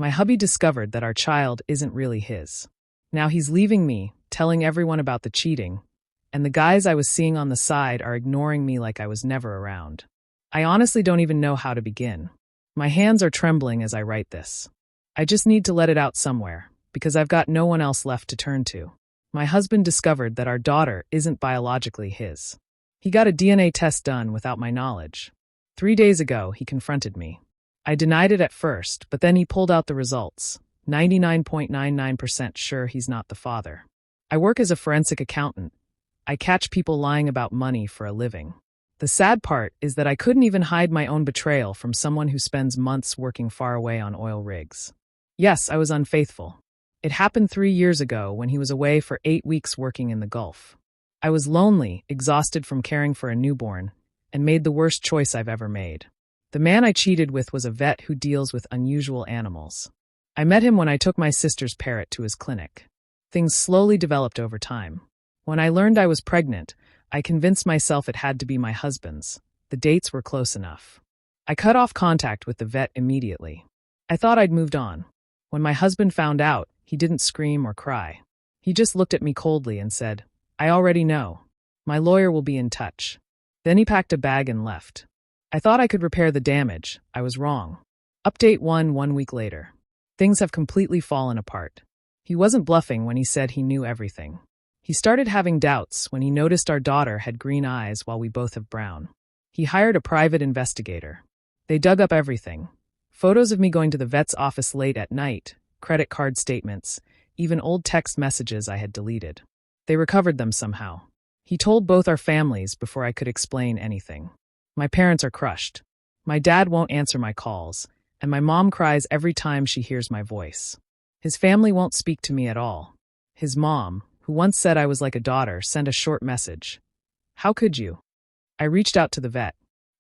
My hubby discovered that our child isn't really his. Now he's leaving me, telling everyone about the cheating, and the guys I was seeing on the side are ignoring me like I was never around. I honestly don't even know how to begin. My hands are trembling as I write this. I just need to let it out somewhere, because I've got no one else left to turn to. My husband discovered that our daughter isn't biologically his. He got a DNA test done without my knowledge. 3 days ago, he confronted me. I denied it at first, but then he pulled out the results. 99.99% sure he's not the father. I work as a forensic accountant. I catch people lying about money for a living. The sad part is that I couldn't even hide my own betrayal from someone who spends months working far away on oil rigs. Yes, I was unfaithful. It happened 3 years ago when he was away for 8 weeks working in the Gulf. I was lonely, exhausted from caring for a newborn, and made the worst choice I've ever made. The man I cheated with was a vet who deals with unusual animals. I met him when I took my sister's parrot to his clinic. Things slowly developed over time. When I learned I was pregnant, I convinced myself it had to be my husband's. The dates were close enough. I cut off contact with the vet immediately. I thought I'd moved on. When my husband found out, he didn't scream or cry. He just looked at me coldly and said, "I already know. My lawyer will be in touch." Then he packed a bag and left. I thought I could repair the damage. I was wrong. Update 1 week later. Things have completely fallen apart. He wasn't bluffing when he said he knew everything. He started having doubts when he noticed our daughter had green eyes while we both have brown. He hired a private investigator. They dug up everything. Photos of me going to the vet's office late at night, credit card statements, even old text messages I had deleted. They recovered them somehow. He told both our families before I could explain anything. My parents are crushed. My dad won't answer my calls, and my mom cries every time she hears my voice. His family won't speak to me at all. His mom, who once said I was like a daughter, sent a short message. "How could you?" I reached out to the vet.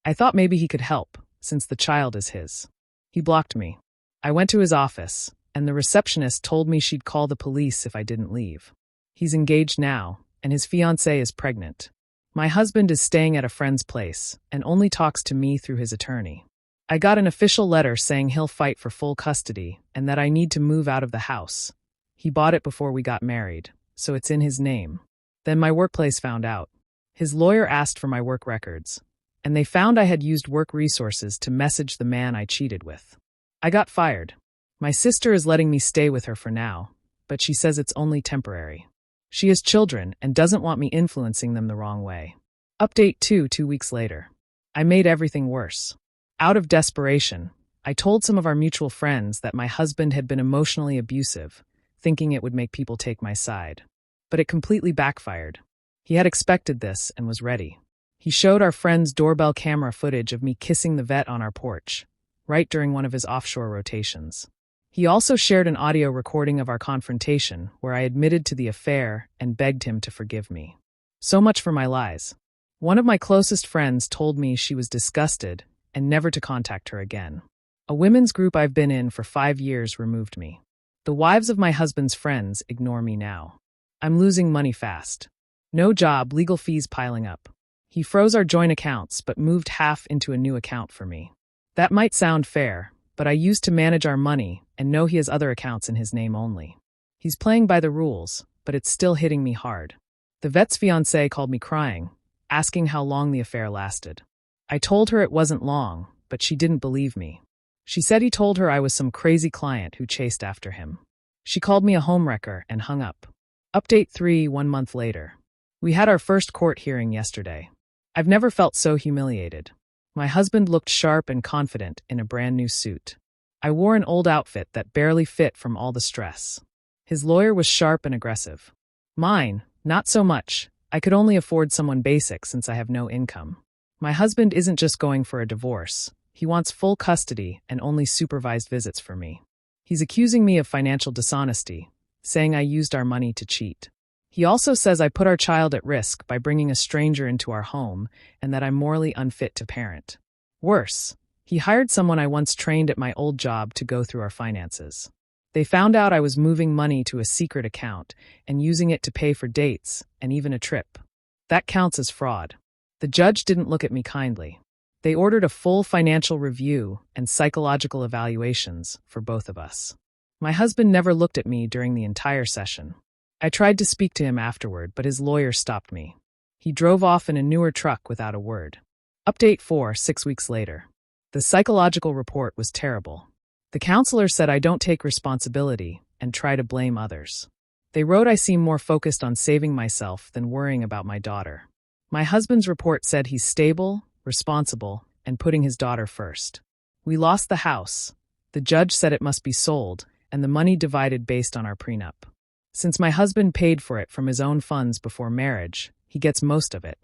I thought maybe he could help, since the child is his. He blocked me. I went to his office, and the receptionist told me she'd call the police if I didn't leave. He's engaged now, and his fiancée is pregnant. My husband is staying at a friend's place, and only talks to me through his attorney. I got an official letter saying he'll fight for full custody, and that I need to move out of the house. He bought it before we got married, so it's in his name. Then my workplace found out. His lawyer asked for my work records, and they found I had used work resources to message the man I cheated with. I got fired. My sister is letting me stay with her for now, but she says it's only temporary. She has children and doesn't want me influencing them the wrong way. Update 2 weeks later. I made everything worse. Out of desperation, I told some of our mutual friends that my husband had been emotionally abusive, thinking it would make people take my side. But it completely backfired. He had expected this and was ready. He showed our friends doorbell camera footage of me kissing the vet on our porch, right during one of his offshore rotations. He also shared an audio recording of our confrontation where I admitted to the affair and begged him to forgive me. So much for my lies. One of my closest friends told me she was disgusted and never to contact her again. A women's group I've been in for 5 years removed me. The wives of my husband's friends ignore me now. I'm losing money fast. No job, legal fees piling up. He froze our joint accounts but moved half into a new account for me. That might sound fair, but I used to manage our money and know he has other accounts in his name only. He's playing by the rules, but it's still hitting me hard. The vet's fiancée called me crying, asking how long the affair lasted. I told her it wasn't long, but she didn't believe me. She said he told her I was some crazy client who chased after him. She called me a homewrecker and hung up. Update 3 1 month later. We had our first court hearing yesterday. I've never felt so humiliated. My husband looked sharp and confident in a brand new suit. I wore an old outfit that barely fit from all the stress. His lawyer was sharp and aggressive. Mine, not so much. I could only afford someone basic since I have no income. My husband isn't just going for a divorce. He wants full custody and only supervised visits for me. He's accusing me of financial dishonesty, saying I used our money to cheat. He also says I put our child at risk by bringing a stranger into our home and that I'm morally unfit to parent. Worse, he hired someone I once trained at my old job to go through our finances. They found out I was moving money to a secret account and using it to pay for dates and even a trip. That counts as fraud. The judge didn't look at me kindly. They ordered a full financial review and psychological evaluations for both of us. My husband never looked at me during the entire session. I tried to speak to him afterward, but his lawyer stopped me. He drove off in a newer truck without a word. Update 4, 6 weeks later. The psychological report was terrible. The counselor said I don't take responsibility and try to blame others. They wrote I seem more focused on saving myself than worrying about my daughter. My husband's report said he's stable, responsible, and putting his daughter first. We lost the house. The judge said it must be sold, and the money divided based on our prenup. Since my husband paid for it from his own funds before marriage, he gets most of it.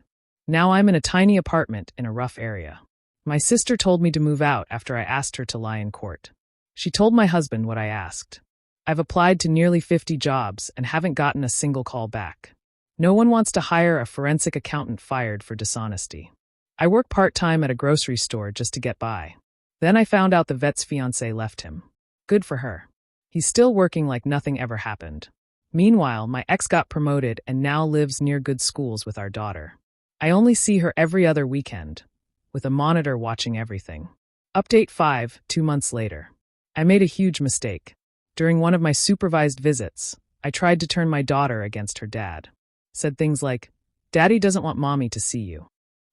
Now I'm in a tiny apartment in a rough area. My sister told me to move out after I asked her to lie in court. She told my husband what I asked. I've applied to nearly 50 jobs and haven't gotten a single call back. No one wants to hire a forensic accountant fired for dishonesty. I work part-time at a grocery store just to get by. Then I found out the vet's fiancée left him. Good for her. He's still working like nothing ever happened. Meanwhile, my ex got promoted and now lives near good schools with our daughter. I only see her every other weekend, with a monitor watching everything. Update 5, 2 months later. I made a huge mistake. During one of my supervised visits, I tried to turn my daughter against her dad. Said things like, "Daddy doesn't want mommy to see you."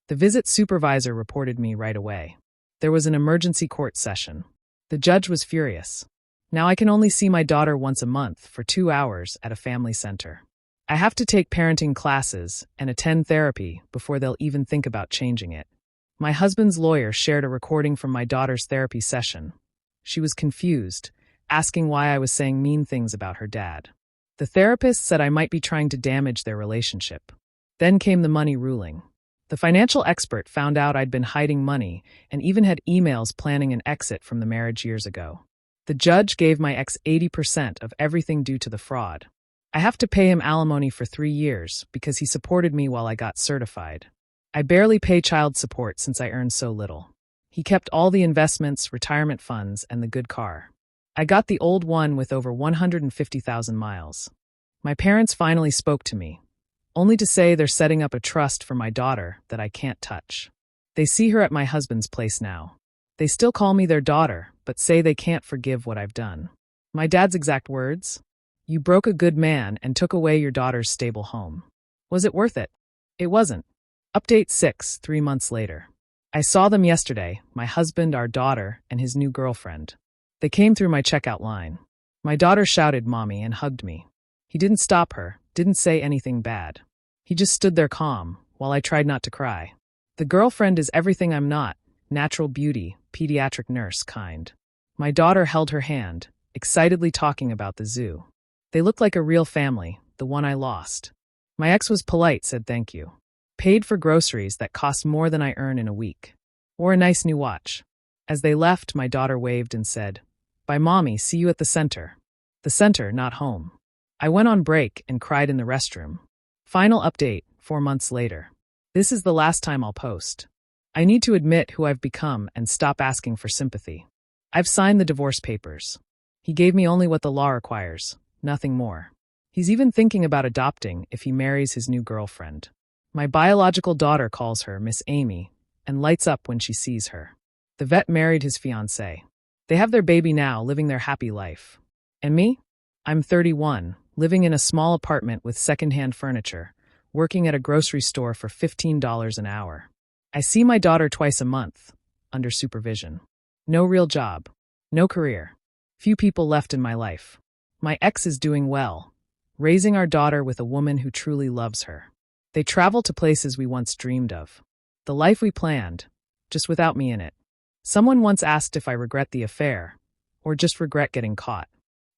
The visit supervisor reported me right away. There was an emergency court session. The judge was furious. Now I can only see my daughter once a month for 2 hours at a family center. I have to take parenting classes and attend therapy before they'll even think about changing it. My husband's lawyer shared a recording from my daughter's therapy session. She was confused, asking why I was saying mean things about her dad. The therapist said I might be trying to damage their relationship. Then came the money ruling. The financial expert found out I'd been hiding money and even had emails planning an exit from the marriage years ago. The judge gave my ex 80% of everything due to the fraud. I have to pay him alimony for 3 years because he supported me while I got certified. I barely pay child support since I earn so little. He kept all the investments, retirement funds, and the good car. I got the old one with over 150,000 miles. My parents finally spoke to me, only to say they're setting up a trust for my daughter that I can't touch. They see her at my husband's place now. They still call me their daughter, but say they can't forgive what I've done. My dad's exact words? "You broke a good man and took away your daughter's stable home. Was it worth it?" It wasn't. Update 6, 3 months later. I saw them yesterday, my husband, our daughter, and his new girlfriend. They came through my checkout line. My daughter shouted "Mommy" and hugged me. He didn't stop her, didn't say anything bad. He just stood there calm, while I tried not to cry. The girlfriend is everything I'm not, natural beauty, pediatric nurse kind. My daughter held her hand, excitedly talking about the zoo. They looked like a real family, the one I lost. My ex was polite, said thank you. Paid for groceries that cost more than I earn in a week. Wore a nice new watch. As they left, my daughter waved and said, "Bye, Mommy, see you at the center." The center, not home. I went on break and cried in the restroom. Final update, 4 months later. This is the last time I'll post. I need to admit who I've become and stop asking for sympathy. I've signed the divorce papers. He gave me only what the law requires, nothing more. He's even thinking about adopting if he marries his new girlfriend. My biological daughter calls her Miss Amy and lights up when she sees her. The vet married his fiancée. They have their baby now, living their happy life. And me? I'm 31, living in a small apartment with secondhand furniture, working at a grocery store for $15 an hour. I see my daughter twice a month, under supervision. No real job. No career. Few people left in my life. My ex is doing well, raising our daughter with a woman who truly loves her. They travel to places we once dreamed of. The life we planned, just without me in it. Someone once asked if I regret the affair, or just regret getting caught.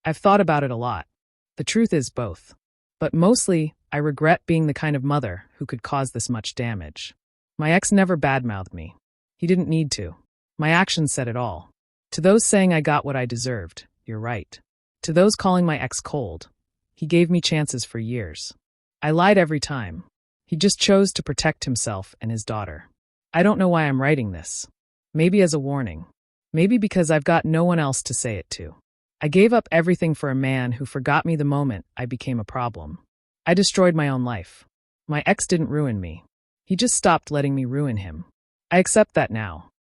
I've thought about it a lot. The truth is both. But mostly, I regret being the kind of mother who could cause this much damage. My ex never badmouthed me. He didn't need to. My actions said it all. To those saying I got what I deserved, you're right. To those calling my ex cold, he gave me chances for years. I lied every time. He just chose to protect himself and his daughter. I don't know why I'm writing this. Maybe as a warning. Maybe because I've got no one else to say it to. I gave up everything for a man who forgot me the moment I became a problem. I destroyed my own life. My ex didn't ruin me. He just stopped letting me ruin him. I accept that now.